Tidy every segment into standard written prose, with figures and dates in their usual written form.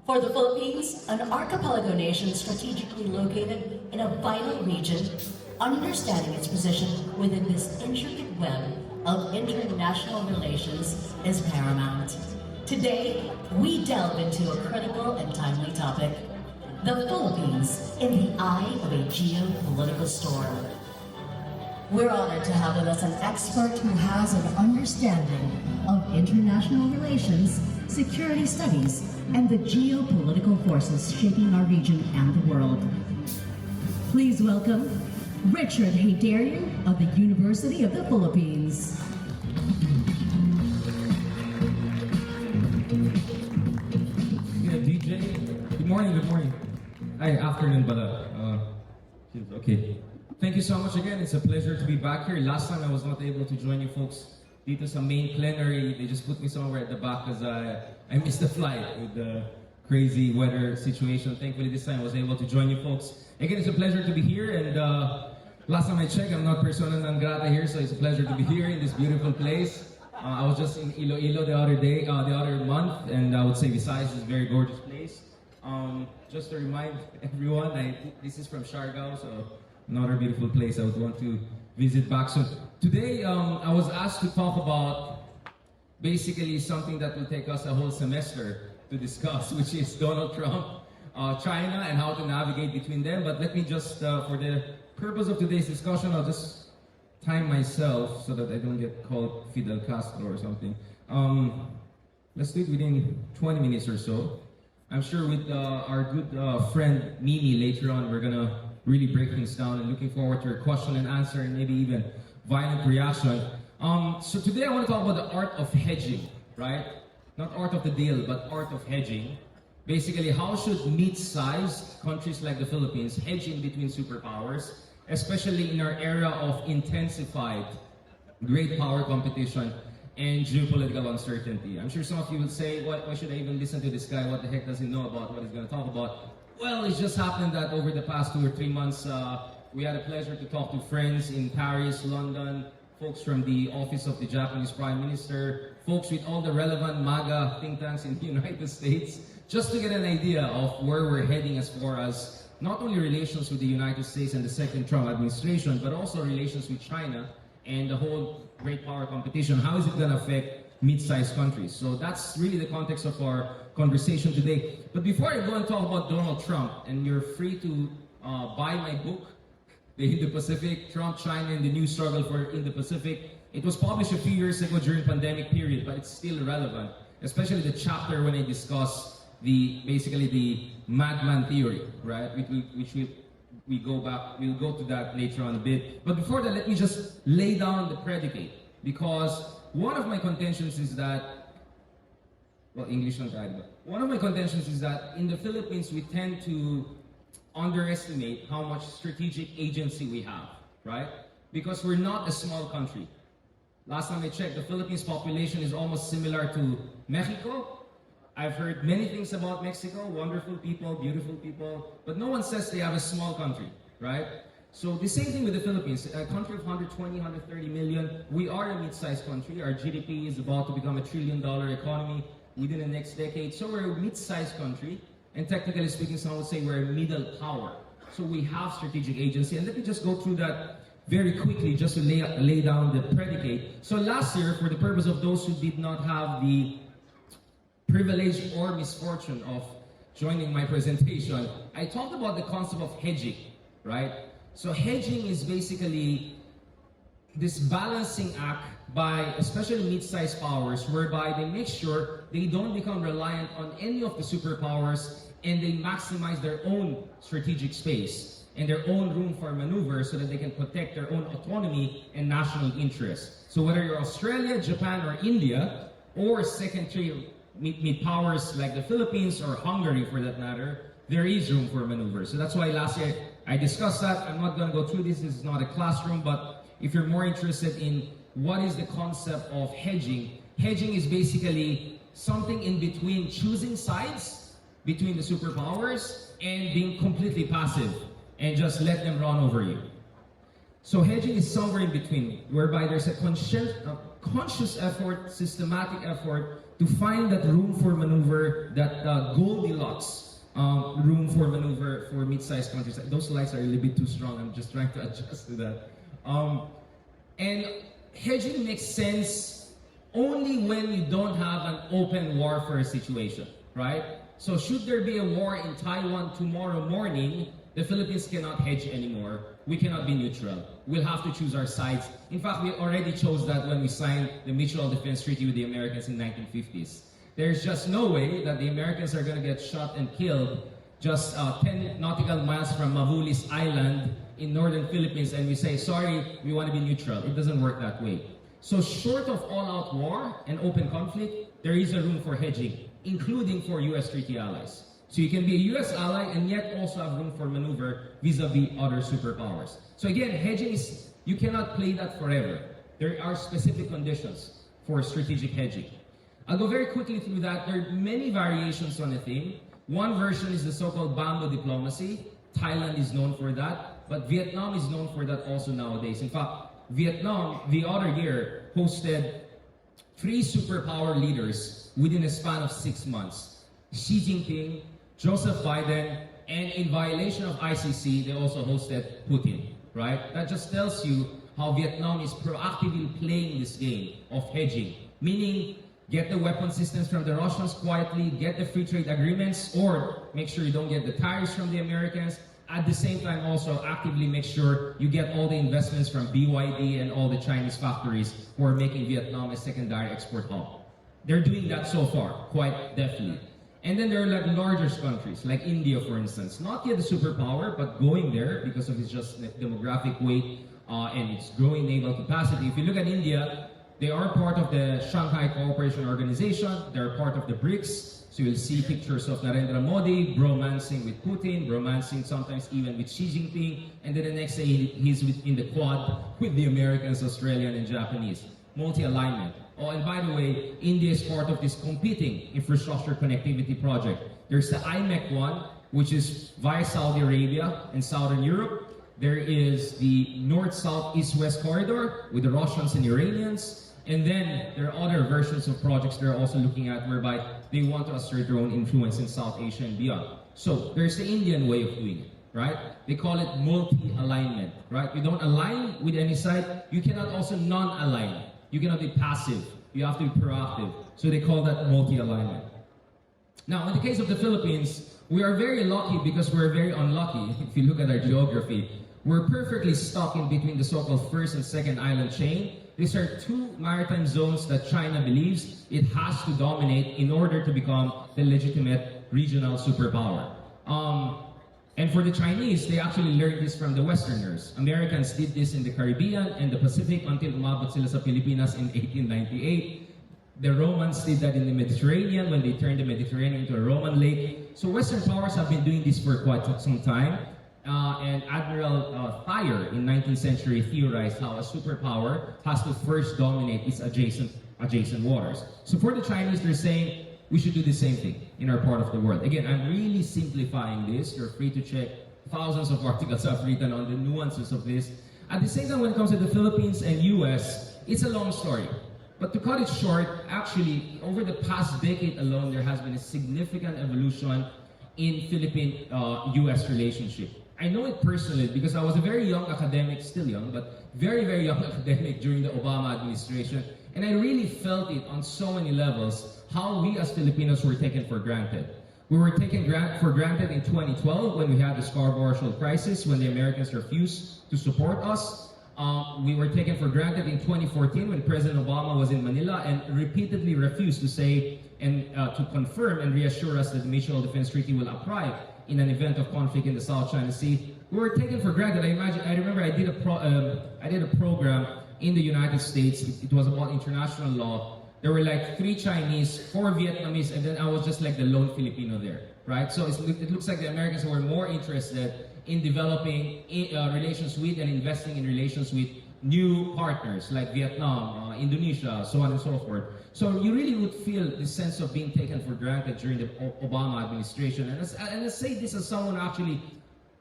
For the Philippines, an archipelago nation strategically located in a vital region, understanding its position within this intricate web of international relations is paramount. Today, we delve into a critical and timely topic: the Philippines in the eye of a geopolitical storm. We're honored to have with us an expert who has an understanding of international relations, security studies, and the geopolitical forces shaping our region and the world. Please welcome Richard Haydarian of the University of the Philippines. Yeah, DJ. Good morning. Ay, afternoon pala. Okay. Thank you so much again. It's a pleasure to be back here. Last time I was not able to join you folks dito sa main plenary. They just put me somewhere at the back because I missed the flight with the crazy weather situation. Thankfully this time I was able to join you folks. Again, it's a pleasure to be here, and last time I checked, I'm not persona non grata here, so it's a pleasure to be here in this beautiful place. I was just in Iloilo the other month, and I would say Visayas is a very gorgeous place. Just to remind everyone, this is from Siargao, so another beautiful place I would want to visit back soon. Today, I was asked to talk about basically something that will take us a whole semester to discuss, which is Donald Trump, China, and how to navigate between them. But let me just, for the purpose of today's discussion, I'll just time myself so that I don't get called Fidel Castro or something. Let's do it within 20 minutes or so. I'm sure with our good friend Mimi later on, we're gonna really break things down, and looking forward to your question and answer and maybe even violent reaction. So today I want to talk about the art of hedging, right? Not art of the deal, but art of hedging. Basically, how should mid-sized countries like the Philippines hedge in between superpowers, especially in our era of intensified great power competition and geopolitical uncertainty. I'm sure some of you will say, why should I even listen to this guy? What the heck does he know about what he's going to talk about? Well, it just happened that over the past 2 or 3 months, we had a pleasure to talk to friends in Paris, London, folks from the office of the Japanese Prime Minister, folks with all the relevant MAGA think tanks in the United States, just to get an idea of where we're heading as far as not only relations with the United States and the second Trump administration, but also relations with China and the whole great power competition. How is it going to affect mid-sized countries? So that's really the context of our conversation today. But before I go and talk about Donald Trump, and you're free to buy my book, The Indo-Pacific, Trump, China, and the New Struggle for Indo-Pacific. It was published a few years ago during pandemic period, but it's still relevant, especially the chapter when I discuss basically the madman theory, right? Which we'll go to that later on a bit. But before that, let me just lay down the predicate, because one of my contentions is that, well, English not right, but one of my contentions is that in the Philippines, we tend to underestimate how much strategic agency we have, right? Because we're not a small country. Last time I checked, the Philippines population is almost similar to Mexico. I've heard many things about Mexico, wonderful people, beautiful people, but no one says they have a small country, right? So the same thing with the Philippines, a country of 120, 130 million. We are a mid-sized country. Our GDP is about to become $1 trillion economy within the next decade. So we're a mid-sized country, and technically speaking, some would say we're a middle power. So we have strategic agency, and let me just go through that very quickly just to lay down the predicate. So last year, for the purpose of those who did not have the privilege or misfortune of joining my presentation, I talked about the concept of hedging, right? So hedging is basically this balancing act by especially mid-sized powers, whereby they make sure they don't become reliant on any of the superpowers, and they maximize their own strategic space and their own room for maneuver so that they can protect their own autonomy and national interests. So whether you're Australia, Japan, or India, or second-tier mid-powers like the Philippines or Hungary for that matter, there is room for maneuver. So that's why last year I discussed that. I'm not going to go through this. This is not a classroom, but if you're more interested in what is the concept of hedging, hedging is basically something in between choosing sides between the superpowers and being completely passive and just let them run over you. So hedging is somewhere in between, whereby there's a conscious effort, systematic effort to find that room for maneuver, that Goldilocks room for maneuver for mid-sized countries. Those lights are a little bit too strong. I'm just trying to adjust to that. And hedging makes sense only when you don't have an open warfare situation, right? So should there be a war in Taiwan tomorrow morning, the Philippines cannot hedge anymore. We cannot be neutral. We'll have to choose our sides. In fact, we already chose that when we signed the Mutual Defense Treaty with the Americans in the 1950s. There's just no way that the Americans are going to get shot and killed just 10 nautical miles from Mavulis Island in northern Philippines and we say, sorry, we want to be neutral. It doesn't work that way. So short of all-out war and open conflict, there is a room for hedging, including for U.S. treaty allies. So you can be a U.S. ally and yet also have room for maneuver vis-a-vis other superpowers. So again, hedging is, you cannot play that forever. There are specific conditions for strategic hedging. I'll go very quickly through that. There are many variations on the theme. One version is the so-called bamboo diplomacy. Thailand is known for that, but Vietnam is known for that also nowadays. In fact, Vietnam, the other year, hosted 3 superpower leaders within a span of 6 months. Xi Jinping, Joseph Biden, and in violation of ICC, they also hosted Putin, right? That just tells you how Vietnam is proactively playing this game of hedging, meaning get the weapon systems from the Russians quietly, get the free trade agreements, or make sure you don't get the tariffs from the Americans. At the same time, also actively make sure you get all the investments from BYD and all the Chinese factories who are making Vietnam a secondary export hub. They're doing that so far, quite deftly. And then there are like larger countries, like India, for instance. Not yet a superpower, but going there because of its just demographic weight and its growing naval capacity. If you look at India, they are part of the Shanghai Cooperation Organization. They're part of the BRICS. So you'll see pictures of Narendra Modi bromancing with Putin, bromancing sometimes even with Xi Jinping, and then the next day he's in the Quad with the Americans, Australian, and Japanese. Multi-alignment. Oh, and by the way, India is part of this competing infrastructure connectivity project. There's the IMEC one, which is via Saudi Arabia and Southern Europe. There is the North-South East-West corridor with the Russians and Iranians. And then there are other versions of projects they're also looking at whereby they want to assert their own influence in South Asia and beyond. So there's the Indian way of doing it, right? They call it multi-alignment, right? You don't align with any side. You cannot also non-align. You cannot be passive. You have to be proactive. So they call that multi-alignment. Now, in the case of the Philippines, we are very lucky because we're very unlucky if you look at our geography. We're perfectly stuck in between the so-called first and second island chain. These are 2 maritime zones that China believes it has to dominate in order to become the legitimate regional superpower. And for the Chinese, they actually learned this from the Westerners. Americans did this in the Caribbean and the Pacific until umabot sila sa Pilipinas in 1898. The Romans did that in the Mediterranean when they turned the Mediterranean into a Roman lake. So Western powers have been doing this for quite some time. And Admiral Thayer in 19th century theorized how a superpower has to first dominate its adjacent waters. So for the Chinese, they're saying we should do the same thing in our part of the world. Again, I'm really simplifying this. You're free to check. Thousands of articles I've written on the nuances of this. At the same time, when it comes to the Philippines and US, it's a long story. But to cut it short, actually, over the past decade alone, there has been a significant evolution in Philippine-US relationship. I know it personally because I was a very young academic, still young, but very, very young academic during the Obama administration. And I really felt it on so many levels, how we as Filipinos were taken for granted. We were taken for granted in 2012 when we had the Scarborough Shoal crisis, when the Americans refused to support us. We were taken for granted in 2014 when President Obama was in Manila and repeatedly refused to say and to confirm and reassure us that the Mutual Defense Treaty will apply in an event of conflict in the South China Sea. We were taken for granted. I remember I did a program in the United States. It was about international law. There were like 3 Chinese, 4 Vietnamese, and then I was just like the lone Filipino there, right? So it looks like the Americans were more interested in developing relations with and investing in relations with new partners like Vietnam, Indonesia, so on and so forth. So you really would feel this sense of being taken for granted during the Obama administration. And I say this as someone actually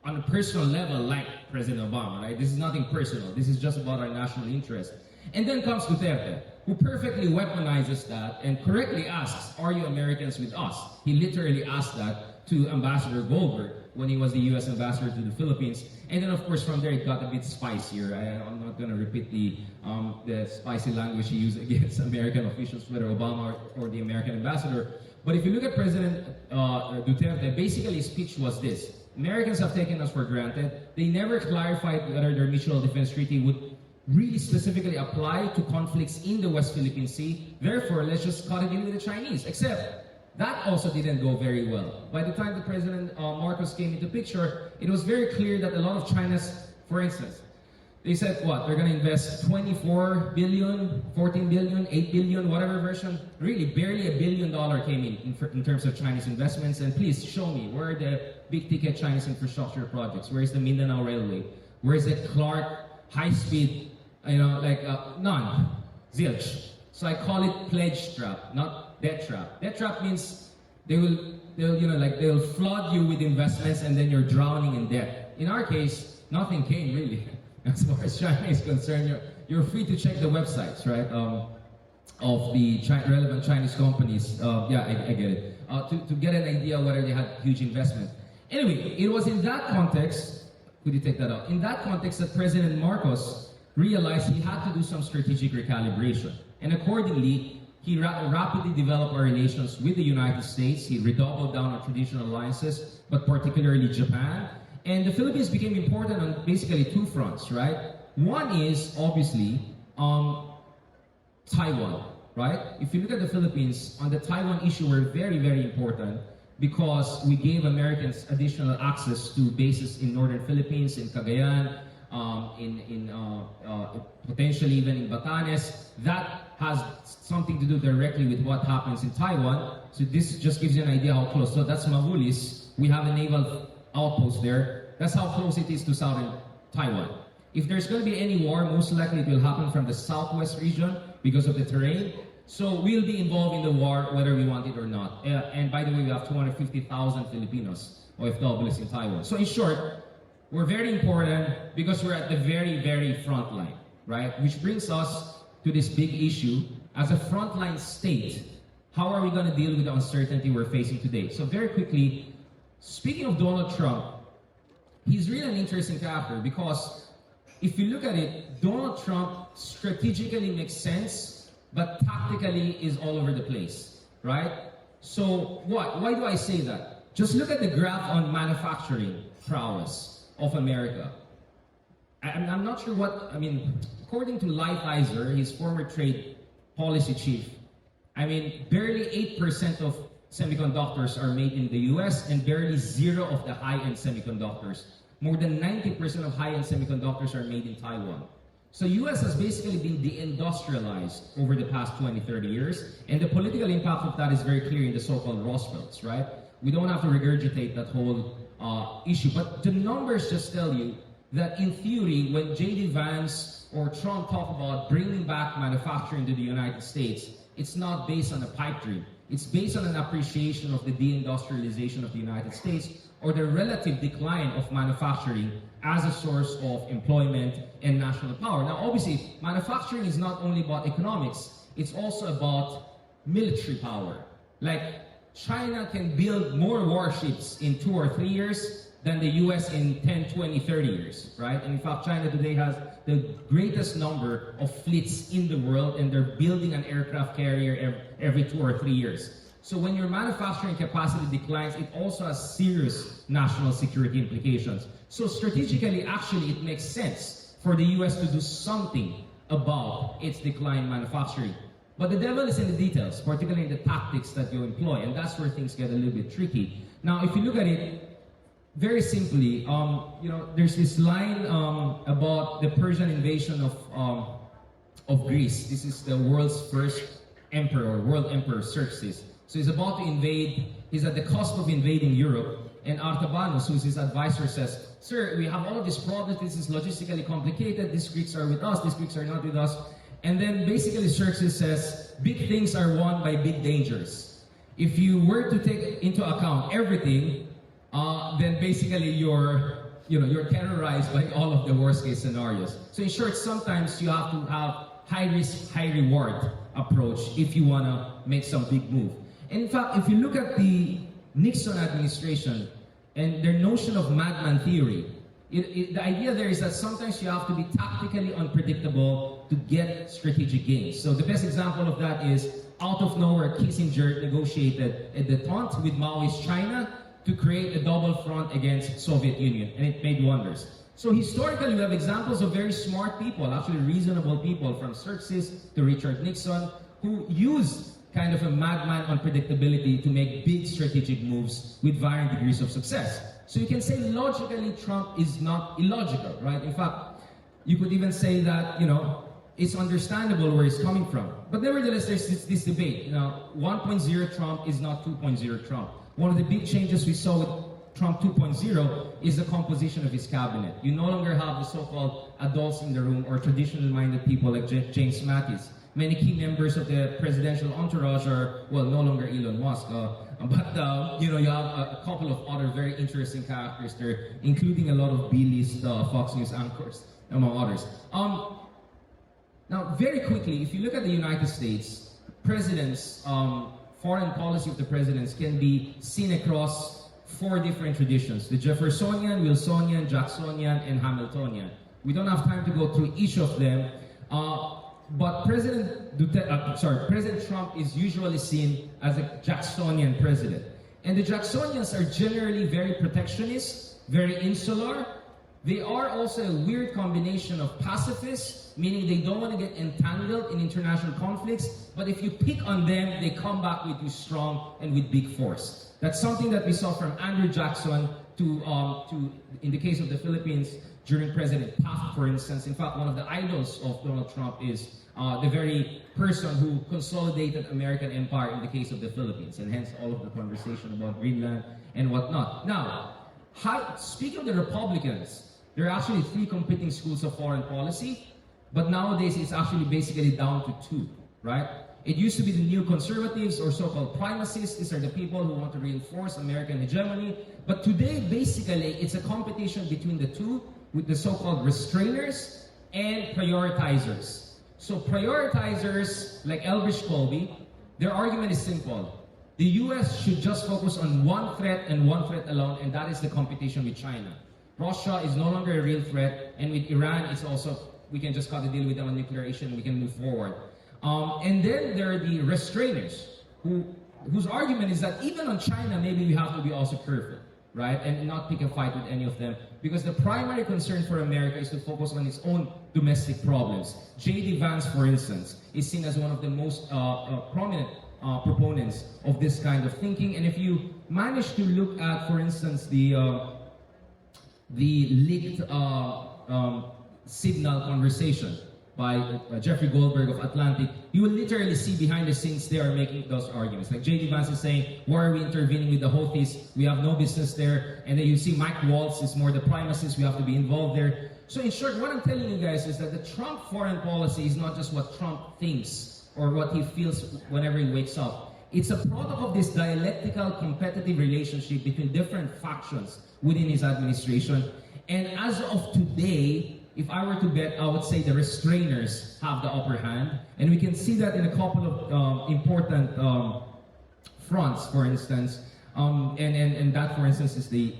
on a personal level like President Obama, right? This is nothing personal. This is just about our national interest. And then comes Duterte, who perfectly weaponizes that and correctly asks, are you Americans with us? He literally asked that to Ambassador Goldberg when he was the US ambassador to the Philippines. And then of course from there it got a bit spicier. I'm not going to repeat the spicy language he used against American officials, whether Obama or the American ambassador. But if you look at President Duterte, basically his speech was this: Americans have taken us for granted. They never clarified whether their mutual defense treaty would really specifically apply to conflicts in the West Philippine Sea. Therefore, let's just cut it in with the Chinese. Except that also didn't go very well. By the time the President Marcos came into picture, it was very clear that a lot of China's, for instance, they said what? They're going to invest 24 billion, 14 billion, 8 billion, whatever version. Really, barely $1 billion came in terms of Chinese investments. And please show me, where are the big ticket Chinese infrastructure projects? Where is the Mindanao Railway? Where is the Clark high-speed, none. Zilch. So I call it pledge trap, not debt trap. Debt trap means they'll flood you with investments and then you're drowning in debt. In our case, nothing came really. As far as China is concerned, you're free to check the websites, right? Of the relevant Chinese companies. I get it. To get an idea whether they had huge investment. Anyway, it was in that context, could you take that out? In that context that President Marcos realized he had to do some strategic recalibration. And accordingly, he rapidly developed our relations with the United States. He redoubled down on traditional alliances, but particularly Japan. And the Philippines became important on basically two fronts, right? One is, obviously, Taiwan, right? If you look at the Philippines, on the Taiwan issue, we're very, very important because we gave Americans additional access to bases in northern Philippines, in Cagayan, potentially even in Batanes. That has something to do directly with what happens in Taiwan. So this just gives you an idea how close. So that's Mavulis. We have a naval outpost there. That's how close it is to southern Taiwan. If there's going to be any war, most likely it will happen from the southwest region because of the terrain. So we'll be involved in the war whether we want it or not. And by the way, we have 250,000 Filipinos, OFWs in Taiwan. So in short, we're very important because we're at the very, very front line, right? Which brings us to this big issue. As a frontline state, how are we going to deal with the uncertainty we're facing today? So very quickly, speaking of Donald Trump, he's really an interesting character because if you look at it, Donald Trump strategically makes sense, but tactically is all over the place, right? So why do I say that? Just look at the graph on manufacturing prowess of America. I'm not sure according to Lighthizer, his former trade policy chief, barely 8% of semiconductors are made in the US and barely 0 of the high-end semiconductors. More than 90% of high-end semiconductors are made in Taiwan. So US has basically been deindustrialized over the past 20, 30 years, and the political impact of that is very clear in the so-called Rust Belts, right? We don't have to regurgitate that whole issue, but the numbers just tell you that in theory, when J.D. Vance or Trump talk about bringing back manufacturing to the United States, it's not based on a pipe dream. It's based on an appreciation of the deindustrialization of the United States or the relative decline of manufacturing as a source of employment and national power. Now, obviously, manufacturing is not only about economics, it's also about military power. Like, China can build more warships in 2 or 3 years than the US in 10, 20, 30 years, right? And in fact, China today has the greatest number of fleets in the world, and they're building an aircraft carrier every 2 or 3 years. So when your manufacturing capacity declines, it also has serious national security implications. So strategically, actually, it makes sense for the US to do something about its decline in manufacturing. But the devil is in the details, particularly in the tactics that you employ, and that's where things get a little bit tricky. Now, if you look at it, very simply, there's this line about the Persian invasion of Greece. This is the world's first emperor, world emperor, Xerxes. So he's about to invade, he's at the cusp of invading Europe, and Artabanus, who's his advisor, says, "Sir, we have all of these problems, this is logistically complicated, these Greeks are with us, these Greeks are not with us." And then basically Xerxes says, big things are won by big dangers. If you were to take into account everything, then basically you're terrorized by all of the worst case scenarios. So in short, sometimes you have to have high risk, high reward approach if you want to make some big move. And in fact, if you look at the Nixon administration and their notion of madman theory, the idea there is that sometimes you have to be tactically unpredictable to get strategic gains. So the best example of that is out of nowhere, Kissinger negotiated a detente with Maoist China to create a double front against Soviet Union, and it made wonders. So historically, we have examples of very smart people, actually reasonable people, from Xerxes to Richard Nixon, who used kind of a madman unpredictability to make big strategic moves with varying degrees of success. So you can say logically Trump is not illogical, right? In fact, you could even say that, it's understandable where he's coming from. But nevertheless, there's this debate. 1.0 Trump is not 2.0 Trump. One of the big changes we saw with Trump 2.0 is the composition of his cabinet. You no longer have the so-called adults in the room or traditional-minded people like James Mattis. Many key members of the presidential entourage are, well, no longer Elon Musk, but you have a couple of other very interesting characters there, including a lot of B-list Fox News anchors, among others. Now, very quickly, if you look at the United States, presidents, foreign policy of the presidents can be seen across 4 different traditions: the Jeffersonian, Wilsonian, Jacksonian, and Hamiltonian. We don't have time to go through each of them. But President Trump is usually seen as a Jacksonian president. And the Jacksonians are generally very protectionist, very insular. They are also a weird combination of pacifists, meaning they don't want to get entangled in international conflicts, but if you pick on them, they come back with you strong and with big force. That's something that we saw from Andrew Jackson to in the case of the Philippines, during President Taft, for instance. In fact, one of the idols of Donald Trump is the very person who consolidated American empire in the case of the Philippines, and hence all of the conversation about Greenland and whatnot. Now, speaking of the Republicans, there are actually 3 competing schools of foreign policy, but nowadays it's actually basically down to 2, right? It used to be the new conservatives or so-called primacists. These are the people who want to reinforce American hegemony. But today, basically, it's a competition between the 2, with the so-called restrainers and prioritizers. So prioritizers, like Elbridge Colby, their argument is simple. The US should just focus on one threat and one threat alone, and that is the competition with China. Russia is no longer a real threat, and with Iran, it's also, we can just cut the deal with them on nuclear issue and we can move forward. And then there are the restrainers, whose argument is that even on China, maybe we have to be also careful, right? And not pick a fight with any of them. Because the primary concern for America is to focus on its own domestic problems. J.D. Vance, for instance, is seen as one of the most prominent proponents of this kind of thinking. And if you manage to look at, for instance, the leaked signal conversation by Jeffrey Goldberg of Atlantic, you will literally see behind the scenes they are making those arguments. Like J.D. Vance is saying, why are we intervening with the Houthis? We have no business there. And then you see Mike Waltz is more the primacist, we have to be involved there. So in short, what I'm telling you guys is that the Trump foreign policy is not just what Trump thinks or what he feels whenever he wakes up. It's a product of this dialectical competitive relationship between different factions within his administration. And as of today, if I were to bet, I would say the restrainers have the upper hand. And we can see that in a couple of important fronts, for instance. And that, for instance, is the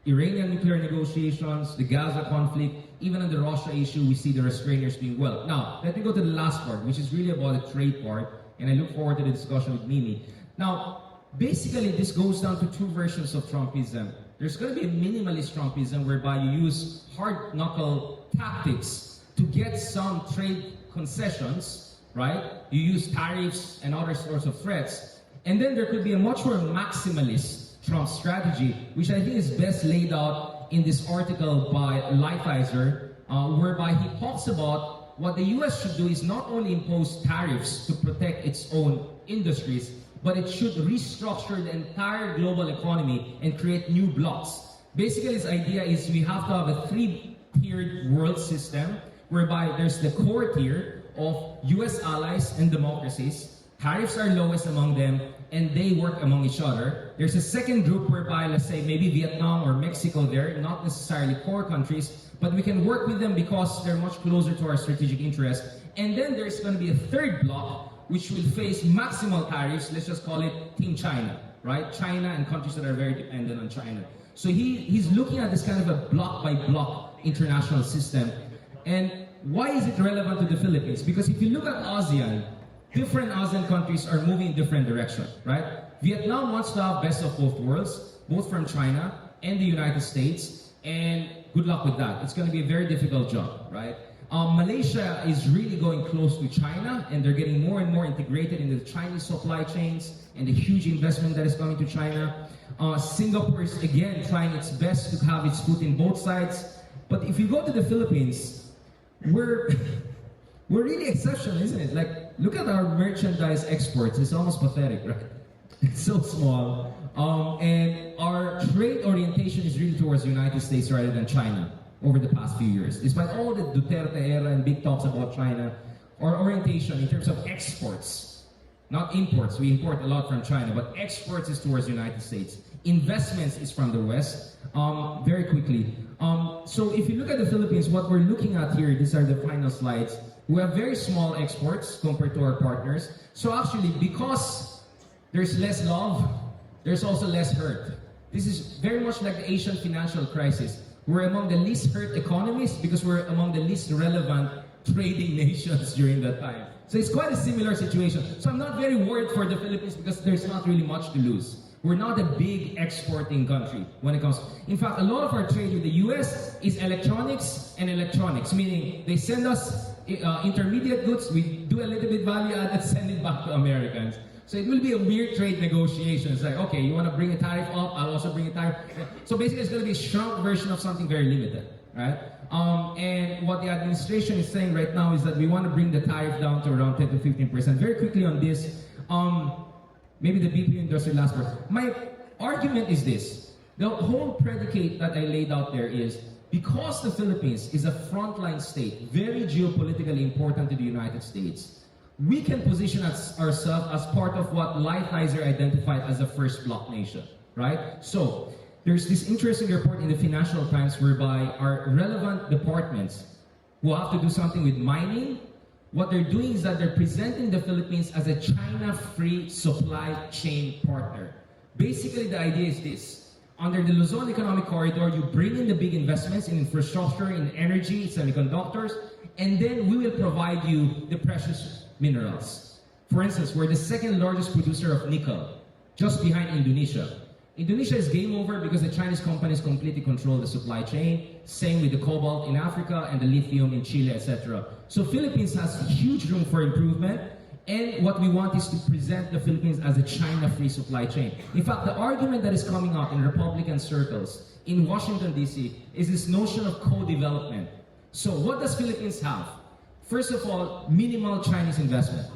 Iranian nuclear negotiations, the Gaza conflict. Even on the Russia issue, we see the restrainers being well. Now, let me go to the last part, which is really about the trade part. And I look forward to the discussion with Mimi. Now, basically, this goes down to 2 versions of Trumpism. There's going to be a minimalist Trumpism whereby you use hard-knuckle tactics to get some trade concessions, right? You use tariffs and other sorts of threats. And then there could be a much more maximalist Trump strategy, which I think is best laid out in this article by Lighthizer, whereby he talks about what the US should do is not only impose tariffs to protect its own industries, but it should restructure the entire global economy and create new blocks. Basically, his idea is we have to have a 3-tiered world system whereby there's the core tier of US allies and democracies. Tariffs are lowest among them, and they work among each other. There's a second group whereby, let's say, maybe Vietnam or Mexico, they're not necessarily core countries, but we can work with them because they're much closer to our strategic interests. And then there's going to be a third block, which will face maximal tariffs. Let's just call it Team China, right? China and countries that are very dependent on China. So he's looking at this kind of a block-by-block international system. And why is it relevant to the Philippines? Because if you look at ASEAN, different ASEAN countries are moving in different directions, right? Vietnam wants to have best of both worlds, both from China and the United States, and good luck with that. It's going to be a very difficult job, right? Malaysia is really going close to China, and they're getting more and more integrated into the Chinese supply chains and the huge investment that is coming to China. Singapore is again trying its best to have its foot in both sides. But if you go to the Philippines, we're really exceptional, isn't it? Like, look at our merchandise exports. It's almost pathetic, right? It's so small. And our trade orientation is really towards the United States rather than China over the past few years. Despite all the Duterte era and big talks about China, our orientation in terms of exports, not imports, we import a lot from China, but exports is towards the United States. Investments is from the West. Very quickly. So if you look at the Philippines, what we're looking at here, these are the final slides. We have very small exports compared to our partners. So actually, because there's less love, there's also less hurt. This is very much like the Asian financial crisis. We're among the least hurt economies because we're among the least relevant trading nations during that time. So it's quite a similar situation. So I'm not very worried for the Philippines because there's not really much to lose. We're not a big exporting country when it comes. In fact, a lot of our trade with the US is electronics and electronics, meaning they send us intermediate goods, we do a little bit value add and send it back to Americans. So it will be a weird trade negotiation. It's like, okay, you want to bring a tariff up, I'll also bring a tariff. So basically it's going to be a shrunk version of something very limited, right? And what the administration is saying right now is that we want to bring the tariff down to around 10 to 15%. Very quickly on this, maybe the BPO industry last word. My argument is this. The whole predicate that I laid out there is because the Philippines is a frontline state, very geopolitically important to the United States, we can position ourselves as part of what Lighthizer identified as a first block nation, right? So there's this interesting report in the Financial Times whereby our relevant departments who have to do something with mining, what they're doing is that they're presenting the Philippines as a China-free supply chain partner. Basically, the idea is this. Under the Luzon Economic Corridor, you bring in the big investments in infrastructure, in energy, semiconductors, and then we will provide you the precious minerals. For instance, we're the second largest producer of nickel, just behind Indonesia. Indonesia is game over because the Chinese companies completely control the supply chain. Same with the cobalt in Africa and the lithium in Chile, etc. So Philippines has huge room for improvement, and what we want is to present the Philippines as a China-free supply chain. In fact, the argument that is coming out in Republican circles in Washington, D.C. is this notion of co-development. So what does Philippines have? First of all, minimal Chinese investment,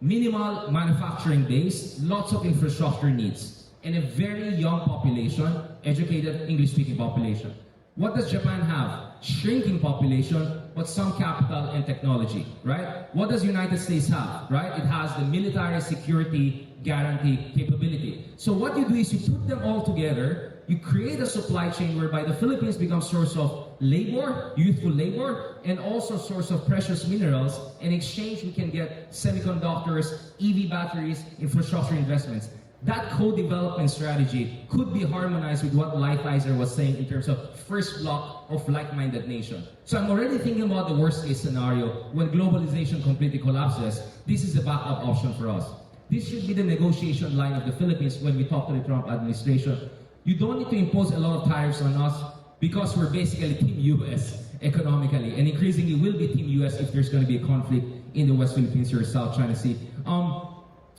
minimal manufacturing base, lots of infrastructure needs, and a very young population, educated English-speaking population. What does Japan have? Shrinking population, but some capital and technology, right? What does the United States have, right? It has the military security guarantee capability. So what you do is you put them all together, you create a supply chain whereby the Philippines becomes source of labor, youthful labor, and also source of precious minerals. In exchange, we can get semiconductors, EV batteries, infrastructure investments. That co-development strategy could be harmonized with what Lighthizer was saying in terms of first block of like-minded nation. So I'm already thinking about the worst-case scenario when globalization completely collapses. This is the backup option for us. This should be the negotiation line of the Philippines when we talk to the Trump administration. You don't need to impose a lot of tariffs on us because we're basically Team US economically, and increasingly will be Team US if there's going to be a conflict in the West Philippines or South China Sea.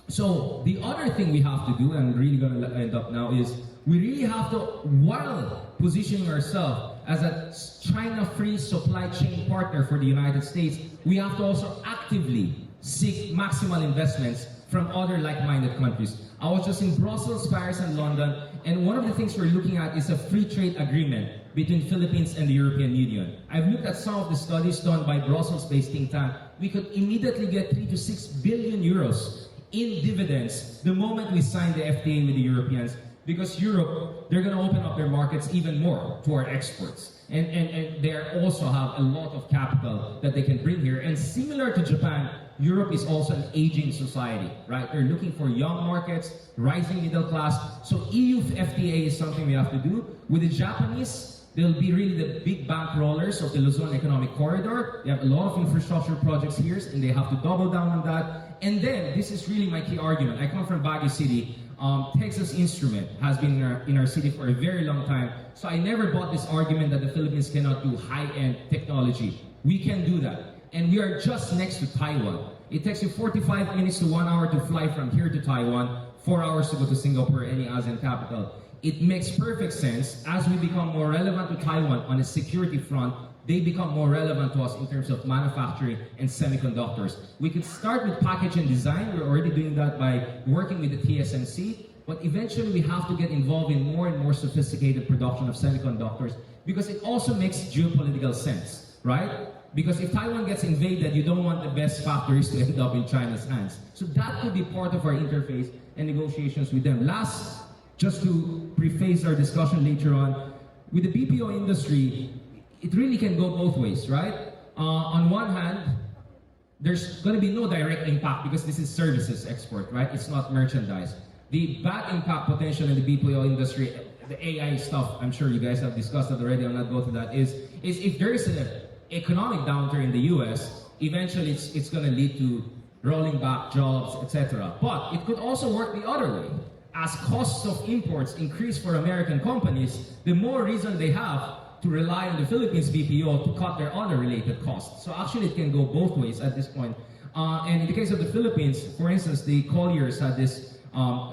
So the other thing we have to do, and I'm really going to end up now, is we really have to, while positioning ourselves as a China-free supply chain partner for the United States, we have to also actively seek maximal investments from other like-minded countries. I was just in Brussels, Paris, and London, and one of the things we're looking at is a free trade agreement between Philippines and the European Union. I've looked at some of the studies done by Brussels-based think tank. We could immediately get 3 to 6 billion euros in dividends the moment we sign the FTA with the Europeans, because Europe, they're going to open up their markets even more to our exports. And they also have a lot of capital that they can bring here. And similar to Japan, Europe is also an aging society, right? They're looking for young markets, rising middle class. So EU FTA is something we have to do. With the Japanese, they'll be really the big bank rollers of the Luzon Economic Corridor. They have a lot of infrastructure projects here, and they have to double down on that. And then, this is really my key argument. I come from Baguio City. Texas Instrument has been in our city for a very long time. So I never bought this argument that the Philippines cannot do high-end technology. We can do that. And we are just next to Taiwan. It takes you 45 minutes to 1 hour to fly from here to Taiwan, 4 hours to go to Singapore, any ASEAN capital. It makes perfect sense as we become more relevant to Taiwan on a security front. They become more relevant to us in terms of manufacturing and semiconductors. We could start with package and design. We're already doing that by working with the TSMC. But eventually we have to get involved in more and more sophisticated production of semiconductors, because it also makes geopolitical sense, right? Because if Taiwan gets invaded, you don't want the best factories to end up in China's hands. So that could be part of our interface and negotiations with them. Last, just to preface our discussion later on, with the BPO industry, it really can go both ways, right? On one hand, there's going to be no direct impact because this is services export, right? It's not merchandise. The bad impact potential in the BPO industry, the AI stuff, I'm sure you guys have discussed that already, I'll not go through that, is if there is an economic downturn in the US, eventually it's going to lead to rolling back jobs, etc. But it could also work the other way. As costs of imports increase for American companies, the more reason they have to rely on the Philippines BPO to cut their other related costs. So actually it can go both ways at this point. And in the case of the Philippines, for instance, the Colliers had this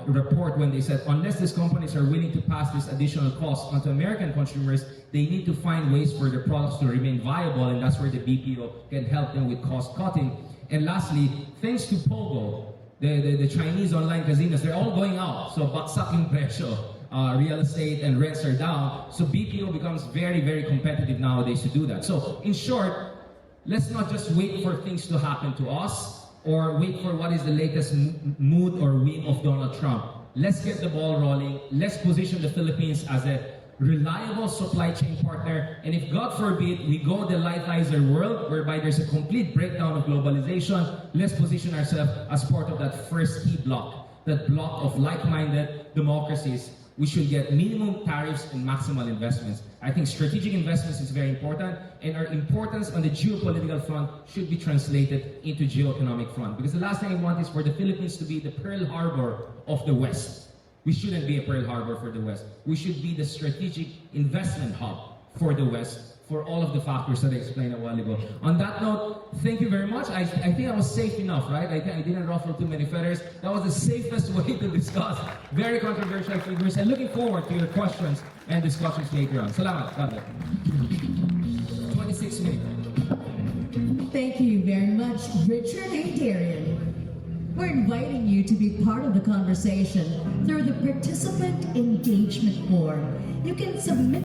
report when they said, unless these companies are willing to pass this additional cost onto American consumers, they need to find ways for their products to remain viable, and that's where the BPO can help them with cost cutting. And lastly, thanks to Pogo, the Chinese online casinos, they're all going out. So baksak yung presyo. Real estate and rents are down. So BPO becomes very, very competitive nowadays to do that. So in short, let's not just wait for things to happen to us or wait for what is the latest mood or whim of Donald Trump. Let's get the ball rolling. Let's position the Philippines as a reliable supply chain partner. And if, God forbid, we go the Lighthizer world, whereby there's a complete breakdown of globalization, let's position ourselves as part of that first key block, that block of like-minded democracies. We should get minimum tariffs and maximal investments. I think strategic investments is very important, and our importance on the geopolitical front should be translated into geoeconomic front. Because the last thing I want is for the Philippines to be the Pearl Harbor of the West. We shouldn't be a Pearl Harbor for the West. We should be the strategic investment hub for the West, for all of the factors that I explained a while ago. On that note, thank you very much. I think I was safe enough, right? I didn't ruffle too many feathers. That was the safest way to discuss very controversial figures, and looking forward to your questions and discussions later on. Salamat. 26 minutes. Thank you very much, Richard A. Darian. We're inviting you to be part of the conversation through the participant engagement form. You can submit